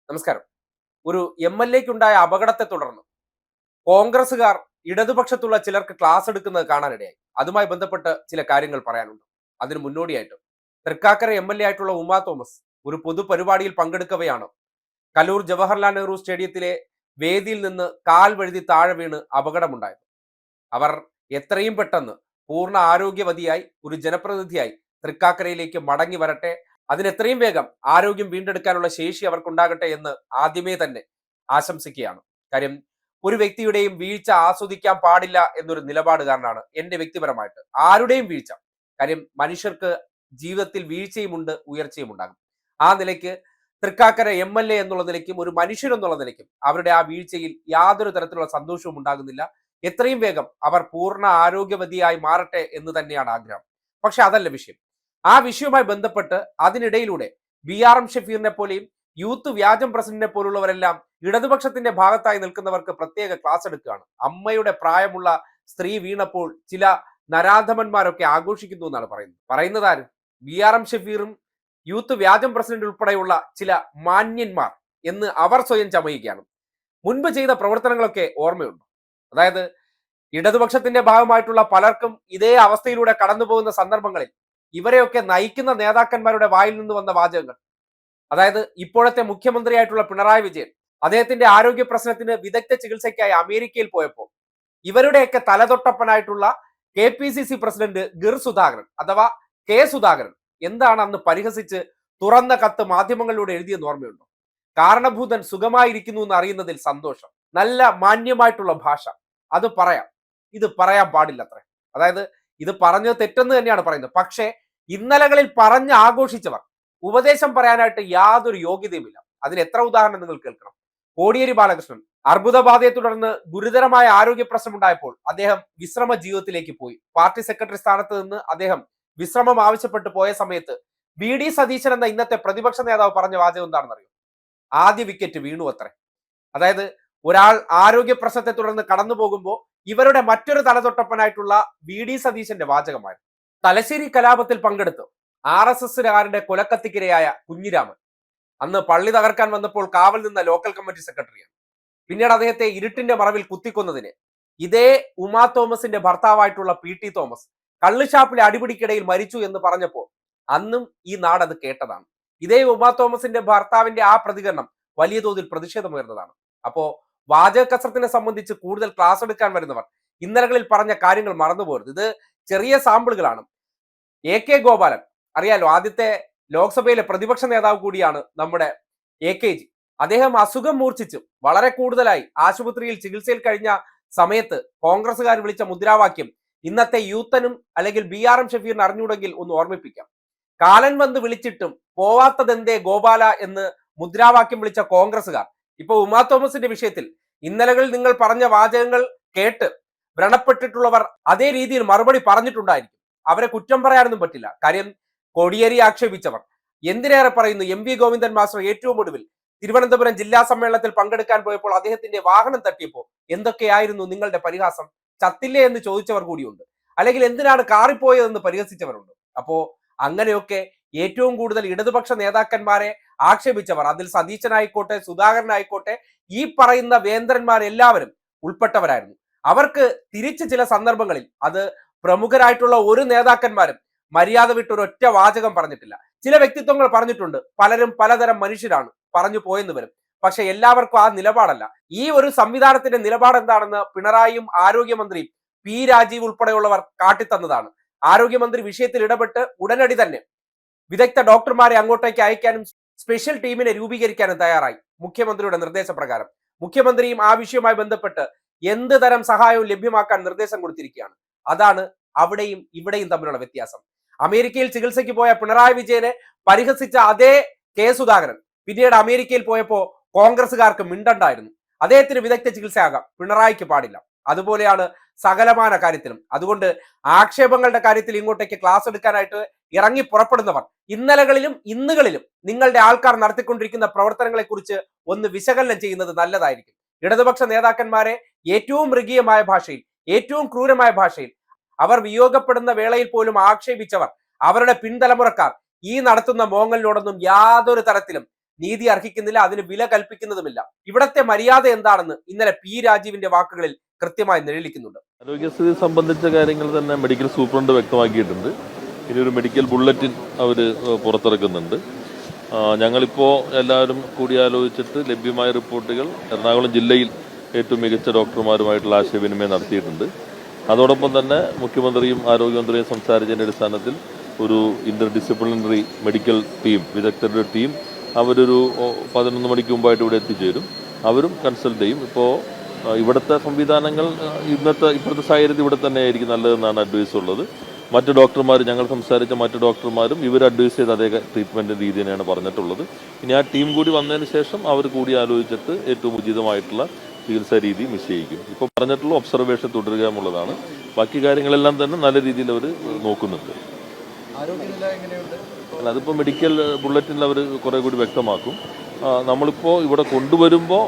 നമസ്കാരം. ഒരു എം.എൽ.എക്കുണ്ടായ അപകടത്തെ തുടർന്ന് കോൺഗ്രസുകാർ ഇടതുപക്ഷത്തുള്ള ചിലർക്ക് ക്ലാസ് എടുക്കുന്നത് കാണാനിടയായി. അതുമായി ബന്ധപ്പെട്ട് ചില കാര്യങ്ങൾ പറയാനുണ്ട്. അതിന് മുന്നോടിയായിട്ട് തൃക്കാക്കര എം.എൽ.എ ആയിട്ടുള്ള ഉമാ തോമസ് ഒരു പൊതുപരിപാടിയിൽ പങ്കെടുക്കവെയാണ് കലൂർ ജവഹർലാൽ നെഹ്റു സ്റ്റേഡിയത്തിലെ വേദിയിൽ നിന്ന് കാൽ വഴുതി താഴെ വീണ് അപകടമുണ്ടായത്. അവർ എത്രയും പെട്ടെന്ന് പൂർണ്ണ ആരോഗ്യവതിയായി ഒരു ജനപ്രതിനിധിയായി തൃക്കാക്കരയിലേക്ക് മടങ്ങി വരട്ടെ, അതിനെത്രയും വേഗം ആരോഗ്യം വീണ്ടെടുക്കാനുള്ള ശേഷി അവർക്കുണ്ടാകട്ടെ എന്ന് ആദ്യമേ തന്നെ ആശംസിക്കുകയാണ്. കാര്യം, ഒരു വ്യക്തിയുടെയും വീഴ്ച ആസ്വദിക്കാൻ പാടില്ല എന്നൊരു നിലപാടുകാരനാണ് എൻ്റെ വ്യക്തിപരമായിട്ട്. ആരുടെയും വീഴ്ച, കാര്യം മനുഷ്യർക്ക് ജീവിതത്തിൽ വീഴ്ചയുമുണ്ട്, ഉയർച്ചയും ഉണ്ടാകും. ആ നിലയ്ക്ക് തൃക്കാക്കര എം.എൽ.എ എന്നുള്ള നിലയ്ക്കും ഒരു മനുഷ്യൻ എന്നുള്ള നിലയ്ക്കും അവരുടെ ആ വീഴ്ചയിൽ യാതൊരു തരത്തിലുള്ള സന്തോഷവും ഉണ്ടാകുന്നില്ല. എത്രയും വേഗം അവർ പൂർണ്ണ ആരോഗ്യവതിയായി മാറട്ടെ എന്ന് തന്നെയാണ് ആഗ്രഹം. പക്ഷെ അതല്ല വിഷയം. ആ വിഷയവുമായി ബന്ധപ്പെട്ട് അതിനിടയിലൂടെ BRM ഷഫീറിനെ പോലെയും യൂത്ത് വ്യാജം പ്രസിഡന്റിനെ പോലുള്ളവരെല്ലാം ഇടതുപക്ഷത്തിന്റെ ഭാഗത്തായി നിൽക്കുന്നവർക്ക് പ്രത്യേക ക്ലാസ് എടുക്കുകയാണ്. അമ്മയുടെ പ്രായമുള്ള സ്ത്രീ വീണപ്പോൾ ചില നരാധമന്മാരൊക്കെ ആഘോഷിക്കുന്നു എന്നാണ് പറയുന്നത് ആരും? BRM ഷഫീറും യൂത്ത് വ്യാജം പ്രസിഡന്റ് ഉൾപ്പെടെയുള്ള ചില മാന്യന്മാർ എന്ന് അവർ സ്വയം ചമയുകയാണ്. മുൻപ് ചെയ്ത പ്രവർത്തനങ്ങളൊക്കെ ഓർമ്മയുണ്ട്. അതായത് ഇടതുപക്ഷത്തിന്റെ ഭാഗമായിട്ടുള്ള പലർക്കും ഇതേ അവസ്ഥയിലൂടെ കടന്നു പോകുന്ന സന്ദർഭങ്ങളിൽ ഇവരെയൊക്കെ നയിക്കുന്ന നേതാക്കന്മാരുടെ വായിൽ നിന്ന് വന്ന വാചകങ്ങൾ, അതായത് ഇപ്പോഴത്തെ മുഖ്യമന്ത്രിയായിട്ടുള്ള പിണറായി വിജയൻ അദ്ദേഹത്തിന്റെ ആരോഗ്യ പ്രശ്നത്തിന് വിദഗ്ധ ചികിത്സയ്ക്കായി അമേരിക്കയിൽ പോയപ്പോൾ ഇവരുടെയൊക്കെ തലതൊട്ടപ്പനായിട്ടുള്ള KPCC പ്രസിഡന്റ് ഗിർ സുധാകരൻ അഥവാ കെ സുധാകരൻ എന്താണ് അന്ന് പരിഹസിച്ച് തുറന്ന കത്ത് മാധ്യമങ്ങളിലൂടെ എഴുതിയെന്ന് ഓർമ്മയുണ്ടോ? കാരണഭൂതൻ സുഖമായിരിക്കുന്നു എന്ന് അറിയുന്നതിൽ സന്തോഷം. നല്ല മാന്യമായിട്ടുള്ള ഭാഷ, അത് പറയാം. ഇത് പറയാൻ പാടില്ല അത്ര. അതായത് ഇത് പറഞ്ഞത് തെറ്റെന്ന് തന്നെയാണ് പറയുന്നത്. പക്ഷേ ഇന്നലകളിൽ പറഞ്ഞ് ആഘോഷിച്ചവർ ഉപദേശം പറയാനായിട്ട് യാതൊരു യോഗ്യതയുമില്ല. അതിന് എത്ര ഉദാഹരണം നിങ്ങൾ കേൾക്കണം. കോടിയേരി ബാലകൃഷ്ണൻ അർബുദബാധയെ തുടർന്ന് ഗുരുതരമായ ആരോഗ്യ പ്രശ്നമുണ്ടായപ്പോൾ അദ്ദേഹം വിശ്രമ ജീവിതത്തിലേക്ക് പോയി. പാർട്ടി സെക്രട്ടറി സ്ഥാനത്ത് നിന്ന് അദ്ദേഹം വിശ്രമം ആവശ്യപ്പെട്ട് പോയ സമയത്ത് VD സതീശൻ എന്ന ഇന്നത്തെ പ്രതിപക്ഷ നേതാവ് പറഞ്ഞ വാചകം എന്താണെന്ന് അറിയോ? ആദ്യ വിക്കറ്റ് വീണു അത്രേ. അതായത് ഒരാൾ ആരോഗ്യ പ്രശ്നത്തെ തുടർന്ന് കടന്നു പോകുമ്പോൾ ഇവരുടെ മറ്റൊരു തലതൊട്ടപ്പനായിട്ടുള്ള VD സതീശന്റെ വാചകമായിരുന്നു. തലശ്ശേരി കലാപത്തിൽ പങ്കെടുത്ത് RSSകാരുടെ കൊലക്കത്തിക്കിരയായ കുഞ്ഞിരാമൻ അന്ന് പള്ളി തകർക്കാൻ വന്നപ്പോൾ കാവൽ നിന്ന ലോക്കൽ കമ്മിറ്റി സെക്രട്ടറിയാണ്. പിന്നീട് അദ്ദേഹത്തെ ഇരുട്ടിന്റെ മറവിൽ കുത്തിക്കൊന്നതിന് ഇതേ ഉമാ തോമസിന്റെ ഭർത്താവായിട്ടുള്ള PT തോമസ് കള്ളുഷാപ്പിലെ അടിപിടിക്കിടയിൽ മരിച്ചു എന്ന് പറഞ്ഞപ്പോൾ അന്നും ഈ നാട് അത് കേട്ടതാണ്. ഇതേ ഉമാ തോമസിന്റെ ഭർത്താവിന്റെ ആ പ്രതികരണം വലിയ തോതിൽ പ്രതിഷേധമുയർന്നതാണ്. അപ്പോ വാചക കസരത്തിനെ സംബന്ധിച്ച് കൂടുതൽ ക്ലാസ് എടുക്കാൻ വരുന്നവർ ഇന്നലകളിൽ പറഞ്ഞ കാര്യങ്ങൾ മറന്നുപോകരുത്. ഇത് ചെറിയ സാമ്പിളുകളാണ്. AK ഗോപാലൻ അറിയാലോ, ആദ്യത്തെ ലോക്സഭയിലെ പ്രതിപക്ഷ നേതാവ് കൂടിയാണ് നമ്മുടെ AKG. അദ്ദേഹം അസുഖം മൂർച്ഛിച്ചു വളരെ കൂടുതലായി ആശുപത്രിയിൽ ചികിത്സയിൽ കഴിഞ്ഞ സമയത്ത് കോൺഗ്രസുകാർ വിളിച്ച മുദ്രാവാക്യം ഇന്നത്തെ യൂത്തനും അല്ലെങ്കിൽ BRM ഷഫീറിന് അറിഞ്ഞൂടെങ്കിൽ ഒന്ന് ഓർമ്മിപ്പിക്കാം. കാലൻ വന്ന് വിളിച്ചിട്ടും പോവാത്തതെന്തേ ഗോപാല എന്ന് മുദ്രാവാക്യം വിളിച്ച കോൺഗ്രസുകാർ ഇപ്പൊ ഉമാ തോമസിന്റെ വിഷയത്തിൽ ഇന്നലകളിൽ നിങ്ങൾ പറഞ്ഞ വാചകങ്ങൾ കേട്ട് വ്രണപ്പെട്ടിട്ടുള്ളവർ അതേ രീതിയിൽ മറുപടി പറഞ്ഞിട്ടുണ്ടായിരിക്കും. അവരെ കുറ്റം പറയാനൊന്നും പറ്റില്ല. കാര്യം, കോടിയേരി ആക്ഷേപിച്ചവർ എന്തിനേറെ പറയുന്നു, MV ഗോവിന്ദൻ മാസ്റ്റർ ഏറ്റവും ഒടുവിൽ തിരുവനന്തപുരം ജില്ലാ സമ്മേളനത്തിൽ പങ്കെടുക്കാൻ പോയപ്പോൾ അദ്ദേഹത്തിന്റെ വാഹനം തട്ടിയപ്പോൾ എന്തൊക്കെയായിരുന്നു നിങ്ങളുടെ പരിഹാസം? ചത്തില്ലേ എന്ന് ചോദിച്ചവർ കൂടിയുണ്ട്. അല്ലെങ്കിൽ എന്തിനാണ് കാറിപ്പോയതെന്ന് പരിഹസിച്ചവരുണ്ട്. അപ്പോ അങ്ങനെയൊക്കെ ഏറ്റവും കൂടുതൽ ഇടതുപക്ഷ നേതാക്കന്മാരെ ആക്ഷേപിച്ചവർ, അതിൽ സതീശനായിക്കോട്ടെ സുധാകരനായിക്കോട്ടെ ഈ പറയുന്ന വേന്ദ്രന്മാരെല്ലാവരും ഉൾപ്പെട്ടവരായിരുന്നു. അവർക്ക് തിരിച്ച് ചില സന്ദർഭങ്ങളിൽ അത് പ്രമുഖരായിട്ടുള്ള ഒരു നേതാക്കന്മാരും മര്യാദ വിട്ടൊരൊറ്റ വാചകം പറഞ്ഞിട്ടില്ല. ചില വ്യക്തിത്വങ്ങൾ പറഞ്ഞിട്ടുണ്ട്, പലരും പലതരം മനുഷ്യരാണ്, പറഞ്ഞു പോയെന്ന് വരും. പക്ഷെ എല്ലാവർക്കും ആ നിലപാടല്ല. ഈ ഒരു സംവിധാനത്തിന്റെ നിലപാട് എന്താണെന്ന് പിണറായിയും ആരോഗ്യമന്ത്രിയും P രാജീവ് ഉൾപ്പെടെയുള്ളവർ കാട്ടിത്തന്നതാണ്. ആരോഗ്യമന്ത്രി വിഷയത്തിൽ ഇടപെട്ട് ഉടനടി തന്നെ വിദഗ്ധ ഡോക്ടർമാരെ അങ്ങോട്ടേക്ക് അയക്കാനും സ്പെഷ്യൽ ടീമിനെ രൂപീകരിക്കാനും തയ്യാറായി മുഖ്യമന്ത്രിയുടെ നിർദ്ദേശപ്രകാരം. മുഖ്യമന്ത്രിയും ആ വിഷയവുമായി ബന്ധപ്പെട്ട് എന്ത് തരം സഹായവും ലഭ്യമാക്കാൻ നിർദ്ദേശം കൊടുത്തിരിക്കുകയാണ്. അതാണ് അവിടെയും ഇവിടെയും തമ്മിലുള്ള വ്യത്യാസം. അമേരിക്കയിൽ ചികിത്സയ്ക്ക് പോയ പിണറായി വിജയനെ പരിഹസിച്ച അതേ കെ സുധാകരൻ പിന്നീട് അമേരിക്കയിൽ പോയപ്പോ കോൺഗ്രസുകാർക്ക് മിണ്ടണ്ടായിരുന്നു. അദ്ദേഹത്തിന് വിദഗ്ധ ചികിത്സയാകാം, പിണറായിക്ക് പാടില്ല. അതുപോലെയാണ് സകലമാന കാര്യത്തിലും. അതുകൊണ്ട് ആക്ഷേപങ്ങളുടെ കാര്യത്തിൽ ഇങ്ങോട്ടേക്ക് ക്ലാസ് എടുക്കാനായിട്ട് ഇറങ്ങി പുറപ്പെടുന്നവർ ഇന്നലകളിലും ഇന്നുകളിലും നിങ്ങളുടെ ആൾക്കാർ നടത്തിക്കൊണ്ടിരിക്കുന്ന പ്രവർത്തനങ്ങളെ കുറിച്ച് ഒന്ന് വിശകലനം ചെയ്യുന്നത് നല്ലതായിരിക്കും. ഇടതുപക്ഷ നേതാക്കന്മാരെ ഏറ്റവും മൃഗീയമായ ഭാഷയിൽ, ഏറ്റവും ക്രൂരമായ ഭാഷയിൽ അവർ വിയോഗപ്പെടുന്ന വേളയിൽ പോലും ആക്ഷേപിച്ചവർ, അവരുടെ പിൻതലമുറക്കാർ ഈ നടത്തുന്ന മോങ്ങലിനോടൊന്നും യാതൊരു തരത്തിലും നീതി അർഹിക്കുന്നില്ല, അതിന് വില കൽപ്പിക്കുന്നതുമില്ല. ഇവിടത്തെ മര്യാദ എന്താണെന്ന് ഇന്നലെ പി രാജീവിന്റെ വാക്കുകളിൽ കൃത്യമായി നിഴലിക്കുന്നുണ്ട്. ആരോഗ്യസ്ഥിതി സംബന്ധിച്ച കാര്യങ്ങൾ തന്നെ മെഡിക്കൽ സൂപ്രണ്ട് വ്യക്തമാക്കിയിട്ടുണ്ട്. ഇനി ഒരു മെഡിക്കൽ ബുള്ളറ്റിൻ അവർ പുറത്തിറക്കുന്നുണ്ട്. ഞങ്ങളിപ്പോൾ എല്ലാവരും കൂടിയാലോചിച്ചിട്ട് ലഭ്യമായ റിപ്പോർട്ടുകൾ എറണാകുളം ജില്ലയിൽ ഏറ്റവും മികച്ച ഡോക്ടർമാരുമായിട്ടുള്ള ആശയവിനിമയം നടത്തിയിട്ടുണ്ട്. അതോടൊപ്പം തന്നെ മുഖ്യമന്ത്രിയും ആരോഗ്യമന്ത്രിയും സംസാരിച്ചതിൻ്റെ അടിസ്ഥാനത്തിൽ ഒരു ഇന്റർ ഡിസിപ്ലിനറി മെഡിക്കൽ ടീം, വിദഗ്ധരുടെ ടീം അവരൊരു 11 മണിക്ക് മുമ്പായിട്ട് ഇവിടെ എത്തിച്ചേരും. അവരും കൺസൾട്ട് ചെയ്യും. ഇപ്പോൾ ഇവിടുത്തെ സംവിധാനങ്ങൾ ഇപ്പോഴത്തെ സാഹചര്യത്തിൽ ഇവിടെ തന്നെ ആയിരിക്കും നല്ലതെന്നാണ് അഡ്വൈസ് ഉള്ളത്. മറ്റ് ഡോക്ടർമാർ, ഞങ്ങൾ സംസാരിച്ച മറ്റ് ഡോക്ടർമാരും ഇവർ അഡ്വൈസ് ചെയ്ത അതേ ട്രീറ്റ്മെൻറ്റ് രീതി തന്നെയാണ് പറഞ്ഞിട്ടുള്ളത്. ഇനി ആ ടീം കൂടി വന്നതിന് ശേഷം അവർ കൂടി ആലോചിച്ചിട്ട് ഏറ്റവും ഉചിതമായിട്ടുള്ള ചികിത്സാ രീതി നിശ്ചയിക്കും. ഇപ്പോൾ പറഞ്ഞിട്ടുള്ള ഒബ്സർവേഷൻ തുടരുക എന്നുള്ളതാണ്. ബാക്കി കാര്യങ്ങളെല്ലാം തന്നെ നല്ല രീതിയിൽ അവർ നോക്കുന്നുണ്ട്. അല്ല, അതിപ്പോൾ മെഡിക്കൽ ബുള്ളറ്റിനിൽ അവർ കുറേ കൂടി വ്യക്തമാക്കും. നമ്മളിപ്പോൾ ഇവിടെ കൊണ്ടുവരുമ്പോൾ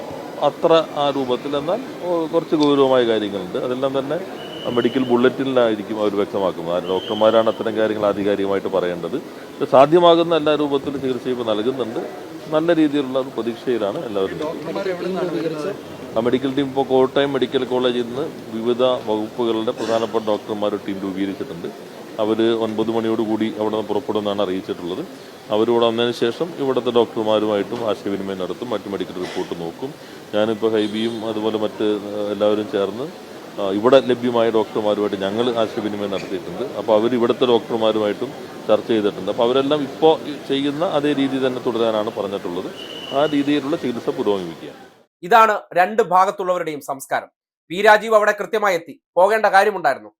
അത്ര ആ രൂപത്തിൽ, എന്നാൽ കുറച്ച് ഗൗരവമായ കാര്യങ്ങളുണ്ട്. അതെല്ലാം തന്നെ മെഡിക്കൽ ബുള്ളറ്റിനിലായിരിക്കും അവർ വ്യക്തമാക്കുന്നത്. ഡോക്ടർമാരാണ് അത്തരം കാര്യങ്ങൾ ആധികാരികമായിട്ട് പറയേണ്ടത്. സാധ്യമാകുന്ന എല്ലാ രൂപത്തിലും ചികിത്സ ഇപ്പോൾ നൽകുന്നുണ്ട്. നല്ല രീതിയിലുള്ള ഒരു പ്രതീക്ഷയിലാണ് എല്ലാവരും. ആ മെഡിക്കൽ ടീം ഇപ്പോൾ കോട്ടയം മെഡിക്കൽ കോളേജിൽ നിന്ന് വിവിധ വകുപ്പുകളുടെ പ്രധാനപ്പെട്ട ഡോക്ടർമാരുടെ ടീം രൂപീകരിച്ചിട്ടുണ്ട്. അവർ 9 മണിയോടുകൂടി അവിടെ നിന്ന് പുറപ്പെടുമെന്നാണ് അറിയിച്ചിട്ടുള്ളത്. അവരിവിടെ വന്നതിന് ശേഷം ഇവിടുത്തെ ഡോക്ടർമാരുമായിട്ടും ആശയവിനിമയം നടത്തും, മറ്റ് മെഡിക്കൽ റിപ്പോർട്ട് നോക്കും. ഞാനിപ്പോൾ ഹൈബിയും അതുപോലെ മറ്റ് എല്ലാവരും ചേർന്ന് ഇവിടെ ലഭ്യമായ ഡോക്ടർമാരുമായിട്ട് ഞങ്ങൾ ആശയവിനിമയം നടത്തിയിട്ടുണ്ട്. അപ്പോൾ അവർ ഇവിടുത്തെ ഡോക്ടർമാരുമായിട്ടും ചർച്ച ചെയ്തിട്ടുണ്ട്. അപ്പോൾ അവരെല്ലാം ഇപ്പോൾ ചെയ്യുന്ന അതേ രീതി തന്നെ തുടരാനാണ് പറഞ്ഞിട്ടുള്ളത്. ആ രീതിയിലുള്ള ചികിത്സ പുരോഗമിക്കുക. ഇതാണ് രണ്ട് ഭാഗത്തുള്ളവരുടെയും സംസ്കാരം. പി രാജീവ് അവിടെ കൃത്യമായി എത്തി. പോകേണ്ട കാര്യമുണ്ടായിരുന്നു.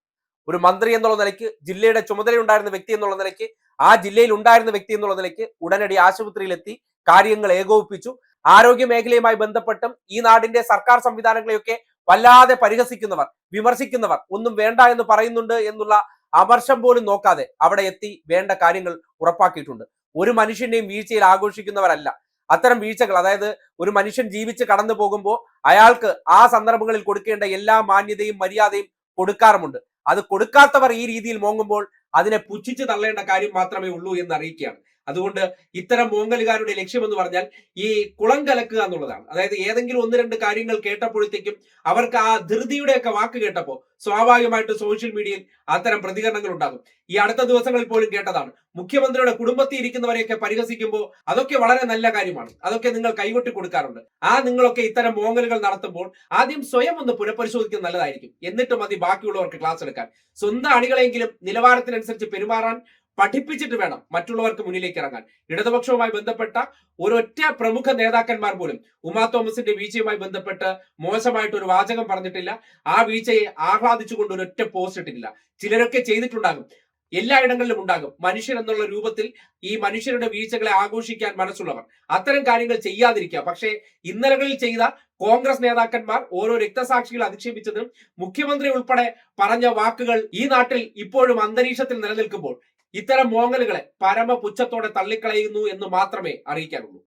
ഒരു മന്ത്രി എന്നുള്ള നിലയ്ക്ക്, ജില്ലയുടെ ചുമതലയുണ്ടായിരുന്ന വ്യക്തി എന്നുള്ള നിലയ്ക്ക്, ആ ജില്ലയിൽ ഉണ്ടായിരുന്ന വ്യക്തി എന്നുള്ള നിലയ്ക്ക് ഉടനടി ആശുപത്രിയിലെത്തി കാര്യങ്ങൾ ഏകോപിപ്പിച്ചു. ആരോഗ്യ മേഖലയുമായി ബന്ധപ്പെട്ടും ഈ നാടിന്റെ സർക്കാർ സംവിധാനങ്ങളെയൊക്കെ വല്ലാതെ പരിഹസിക്കുന്നവർ, വിമർശിക്കുന്നവർ, ഒന്നും വേണ്ട എന്ന് പറയുന്നുണ്ട് എന്നുള്ള അമർഷം പോലും നോക്കാതെ അവിടെ എത്തി വേണ്ട കാര്യങ്ങൾ ഉറപ്പാക്കിയിട്ടുണ്ട്. ഒരു മനുഷ്യന്റെയും വീഴ്ചയിൽ ആഘോഷിക്കുന്നവരല്ല. അത്തരം വീഴ്ചകൾ, അതായത് ഒരു മനുഷ്യൻ ജീവിച്ച് കടന്നു പോകുമ്പോൾ അയാൾക്ക് ആ സന്ദർഭങ്ങളിൽ കൊടുക്കേണ്ട എല്ലാ മാന്യതയും മര്യാദയും കൊടുക്കാറുമുണ്ട്. അത് കൊടുക്കാത്തവർ ഈ രീതിയിൽ മോങ്ങുമ്പോൾ അതിനെ പുച്ഛിച്ച് തള്ളേണ്ട കാര്യം മാത്രമേ ഉള്ളൂ എന്ന് അറിയിക്കുകയാണ്. അതുകൊണ്ട് ഇത്തരം മോങ്ങലുകാരുടെ ലക്ഷ്യമെന്ന് പറഞ്ഞാൽ ഈ കുളം കലക്കുക എന്നുള്ളതാണ്. അതായത് ഏതെങ്കിലും 1-2 കാര്യങ്ങൾ കേട്ടപ്പോഴത്തേക്കും അവർക്ക് ആ ധൃതിയുടെയൊക്കെ വാക്ക് കേട്ടപ്പോൾ സ്വാഭാവികമായിട്ട് സോഷ്യൽ മീഡിയയിൽ അത്തരം പ്രതികരണങ്ങൾ ഉണ്ടാകും. ഈ അടുത്ത ദിവസങ്ങളിൽ പോലും കേട്ടതാണ്. മുഖ്യമന്ത്രിയുടെ കുടുംബത്തിൽ ഇരിക്കുന്നവരെയൊക്കെ പരിഹസിക്കുമ്പോൾ അതൊക്കെ വളരെ നല്ല കാര്യമാണ്, അതൊക്കെ നിങ്ങൾ കൈകൊട്ടി കൊടുക്കാറുണ്ട്. നിങ്ങളൊക്കെ ഇത്തരം മോങ്ങലുകൾ നടത്തുമ്പോൾ ആദ്യം സ്വയം ഒന്ന് പുനഃപരിശോധിക്കുന്നത് നല്ലതായിരിക്കും. എന്നിട്ട് മതി ബാക്കിയുള്ളവർക്ക് ക്ലാസ് എടുക്കാൻ. സ്വന്തം അണികളെങ്കിലും നിലവാരത്തിനനുസരിച്ച് പെരുമാറാൻ പഠിപ്പിച്ചിട്ട് വേണം മറ്റുള്ളവർക്ക് മുന്നിലേക്ക് ഇറങ്ങാൻ. ഇടതുപക്ഷവുമായി ബന്ധപ്പെട്ട ഒരൊറ്റ പ്രമുഖ നേതാക്കന്മാർ പോലും ഉമാ തോമസിന്റെ വീഴ്ചയുമായി ബന്ധപ്പെട്ട് മോശമായിട്ട് ഒരു വാചകം പറഞ്ഞിട്ടില്ല. ആ വീഴ്ചയെ ആഹ്ലാദിച്ചുകൊണ്ട് ഒരൊറ്റ പോസ്റ്റ് ഇട്ടിട്ടില്ല. ചിലരൊക്കെ ചെയ്തിട്ടുണ്ടാകും, എല്ലായിടങ്ങളിലും ഉണ്ടാകും. മനുഷ്യർ എന്നുള്ള രൂപത്തിൽ ഈ മനുഷ്യരുടെ വീഴ്ചകളെ ആഘോഷിക്കാൻ മനസ്സുള്ളവർ അത്തരം കാര്യങ്ങൾ ചെയ്യാതിരിക്കുക. പക്ഷേ ഇന്നലകളിൽ ചെയ്ത കോൺഗ്രസ് നേതാക്കന്മാർ, ഓരോ രക്തസാക്ഷികൾ അധിക്ഷേപിച്ചതും മുഖ്യമന്ത്രി ഉൾപ്പെടെ പറഞ്ഞ വാക്കുകൾ ഈ നാട്ടിൽ ഇപ്പോഴും അന്തരീക്ഷത്തിൽ നിലനിൽക്കുമ്പോൾ ഇത്തരം മോങ്ങലുകളെ പരമപുച്ഛത്തോടെ തള്ളിക്കളയുന്നു എന്ന് മാത്രമേ അറിയിക്കാനുള്ളൂ.